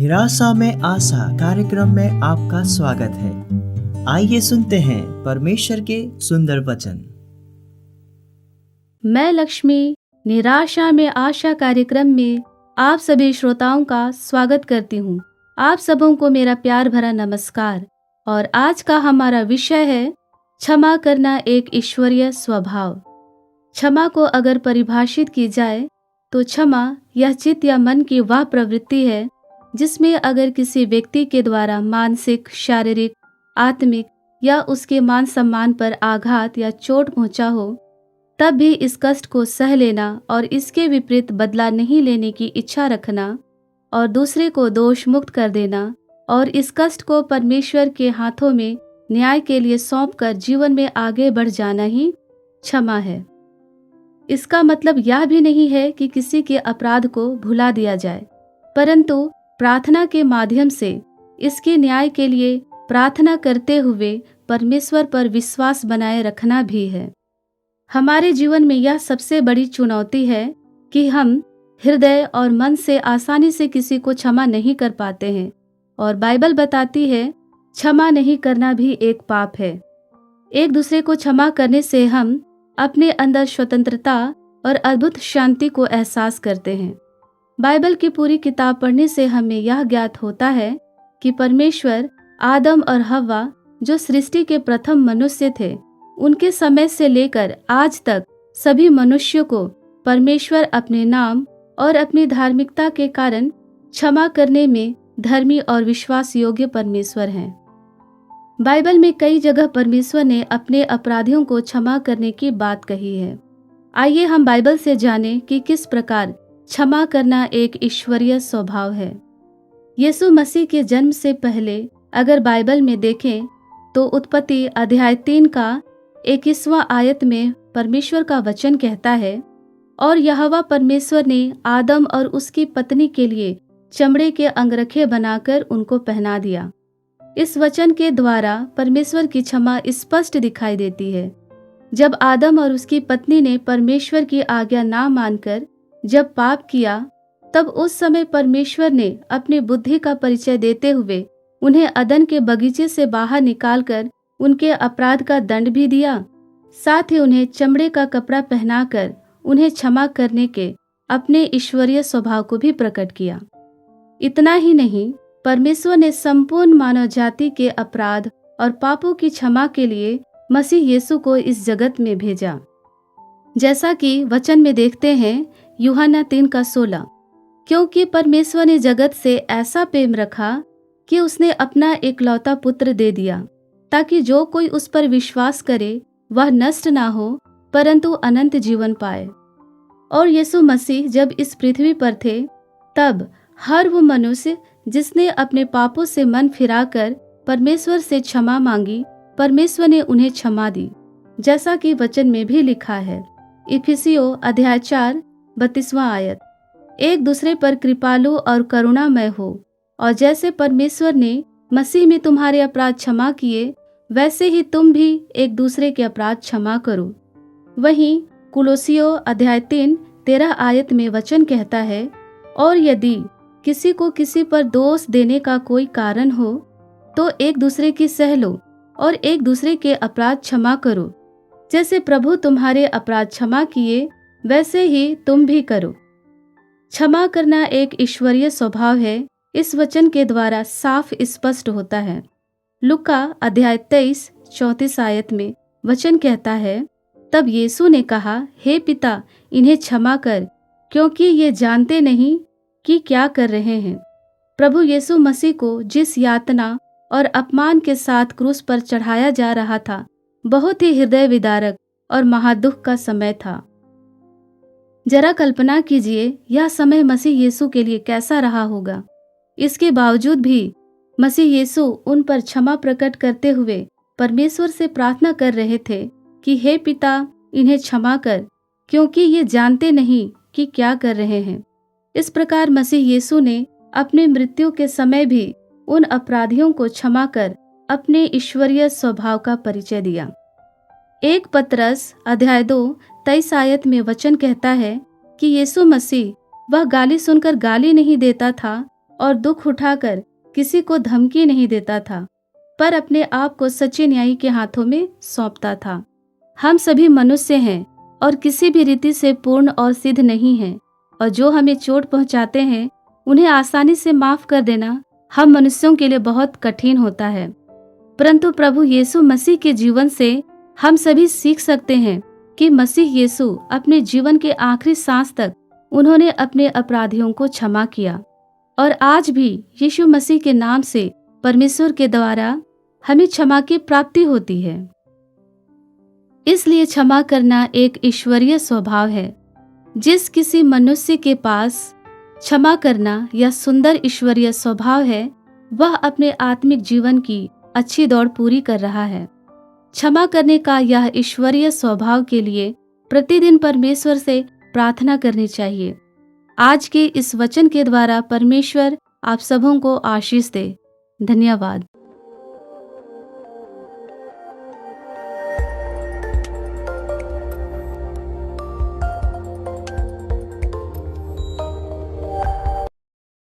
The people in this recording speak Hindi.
निराशा में आशा कार्यक्रम में आपका स्वागत है। आइए सुनते हैं परमेश्वर के सुंदर वचन। मैं लक्ष्मी निराशा में आशा कार्यक्रम में आप सभी श्रोताओं का स्वागत करती हूँ। आप सबों को मेरा प्यार भरा नमस्कार। और आज का हमारा विषय है क्षमा करना एक ईश्वरीय स्वभाव। क्षमा को अगर परिभाषित की जाए तो क्षमा यह चित्त या मन की वह प्रवृत्ति है जिसमें अगर किसी व्यक्ति के द्वारा मानसिक, शारीरिक, आत्मिक या उसके मान सम्मान पर आघात या चोट पहुंचा हो, तब भी इस कष्ट को सह लेना और इसके विपरीत बदला नहीं लेने की इच्छा रखना और दूसरे को दोष मुक्त कर देना और इस कष्ट को परमेश्वर के हाथों में न्याय के लिए सौंपकर जीवन में आगे बढ़ जाना ही क्षमा है। इसका मतलब यह भी नहीं है कि किसी के अपराध को भुला दिया जाए, परंतु प्रार्थना के माध्यम से इसके न्याय के लिए प्रार्थना करते हुए परमेश्वर पर विश्वास बनाए रखना भी है। हमारे जीवन में यह सबसे बड़ी चुनौती है कि हम हृदय और मन से आसानी से किसी को क्षमा नहीं कर पाते हैं और बाइबल बताती है क्षमा नहीं करना भी एक पाप है। एक दूसरे को क्षमा करने से हम अपने अंदर स्वतंत्रता और अद्भुत शांति को एहसास करते हैं। बाइबल की पूरी किताब पढ़ने से हमें यह ज्ञात होता है कि परमेश्वर आदम और हव्वा जो सृष्टि के प्रथम मनुष्य थे, उनके समय से लेकर आज तक सभी मनुष्यों को परमेश्वर अपने नाम और अपनी धार्मिकता के कारण क्षमा करने में धर्मी और विश्वास योग्य परमेश्वर हैं। बाइबल में कई जगह परमेश्वर ने अपने अपराधियों को क्षमा करने की बात कही है। आइए हम बाइबल से जानें कि किस प्रकार क्षमा करना एक ईश्वरीय स्वभाव है। यीशु मसीह के जन्म से पहले अगर बाइबल में देखें तो उत्पत्ति अध्याय 3 का 21वां आयत में परमेश्वर का वचन कहता है, और यहोवा परमेश्वर ने आदम और उसकी पत्नी के लिए चमड़े के अंगरखे बनाकर उनको पहना दिया। इस वचन के द्वारा परमेश्वर की क्षमा स्पष्ट दिखाई देती है। जब आदम और उसकी पत्नी ने परमेश्वर की आज्ञा ना मानकर जब पाप किया, तब उस समय परमेश्वर ने अपनी बुद्धि का परिचय देते हुए उन्हें अदन के बगीचे से बाहर निकालकर उनके अपराध का दंड भी दिया। साथ ही उन्हें चमड़े का कपड़ा पहनाकर उन्हें क्षमा करने के अपने ईश्वरीय स्वभाव को भी प्रकट किया। इतना ही नहीं, परमेश्वर ने संपूर्ण मानव जाति के अपराध और पापों की क्षमा के लिए मसीह यीशु को इस जगत में भेजा। जैसा कि वचन में देखते हैं यूहन्ना 3:16, क्योंकि परमेश्वर ने जगत से ऐसा प्रेम रखा कि उसने अपना एकलौता पुत्र दे दिया, ताकि जो कोई उस पर विश्वास करे वह नष्ट ना हो परंतु अनंत जीवन पाए। और यीशु मसीह जब इस पृथ्वी पर थे, तब हर वो मनुष्य जिसने अपने पापों से मन फिराकर परमेश्वर से क्षमा मांगी, परमेश्वर ने उन्हें क्षमा दी, जैसा कि वचन में भी लिखा है। इफिसियों अध्याय 4 32वां आयत, एक दूसरे पर कृपालु और करुणामय हो, और जैसे परमेश्वर ने मसीह में तुम्हारे अपराध क्षमा किए, वैसे ही तुम भी एक दूसरे के अपराध क्षमा करो। वहीं कुलोसियों अध्याय 3 13 आयत में वचन कहता है, और यदि किसी को किसी पर दोष देने का कोई कारण हो, तो एक दूसरे की सह लो और एक दूसरे के अपराध क्षमा करो। जैसे प्रभु तुम्हारे अपराध क्षमा किए, वैसे ही तुम भी करो। क्षमा करना एक ईश्वरीय स्वभाव है, इस वचन के द्वारा साफ स्पष्ट होता है। लुका अध्याय 23 34 आयत में वचन कहता है, तब यीशु ने कहा, हे पिता, इन्हें क्षमा कर, क्योंकि ये जानते नहीं कि क्या कर रहे हैं। प्रभु यीशु मसीह को जिस यातना और अपमान के साथ क्रूस पर चढ़ाया जा रहा था, बहुत ही हृदय विदारक और महादुख का समय था। जरा कल्पना कीजिए यह समय मसीह यीशु के लिए कैसा रहा होगा। इसके बावजूद भी मसीह यीशु उन पर क्षमा प्रकट करते हुए परमेश्वर से प्रार्थना कर रहे थे कि हे पिता, इन्हें क्षमा कर, क्योंकि ये जानते नहीं कि क्या कर रहे हैं। इस प्रकार मसीह यीशु ने अपने मृत्यु के समय भी उन अपराधियों को क्षमा कर अपने ईश्वरीय स्वभाव का परिचय दिया। 1 पतरस अध्याय 2 23 आयत में वचन कहता है कि यीशु मसीह वह गाली सुनकर गाली नहीं देता था और दुख उठाकर किसी को धमकी नहीं देता था, पर अपने आप को सच्चे न्यायी के हाथों में सौंपता था। हम सभी मनुष्य हैं और किसी भी रीति से पूर्ण और सिद्ध नहीं हैं, और जो हमें चोट पहुंचाते हैं उन्हें आसानी से माफ कर देना हम मनुष्यों के लिए बहुत कठिन होता है। परंतु प्रभु यीशु मसीह के जीवन से हम सभी सीख सकते हैं कि मसीह यीशु अपने जीवन के आखिरी सांस तक उन्होंने अपने अपराधियों को क्षमा किया, और आज भी यीशु मसीह के नाम से परमेश्वर के द्वारा हमें क्षमा की प्राप्ति होती है। इसलिए क्षमा करना एक ईश्वरीय स्वभाव है। जिस किसी मनुष्य के पास क्षमा करना यह सुंदर ईश्वरीय स्वभाव है, वह अपने आत्मिक जीवन की अच्छी दौड़ पूरी कर रहा है। क्षमा करने का यह ईश्वरीय स्वभाव के लिए प्रतिदिन परमेश्वर से प्रार्थना करनी चाहिए। आज के इस वचन के द्वारा परमेश्वर आप सबों को आशीष दे। धन्यवाद।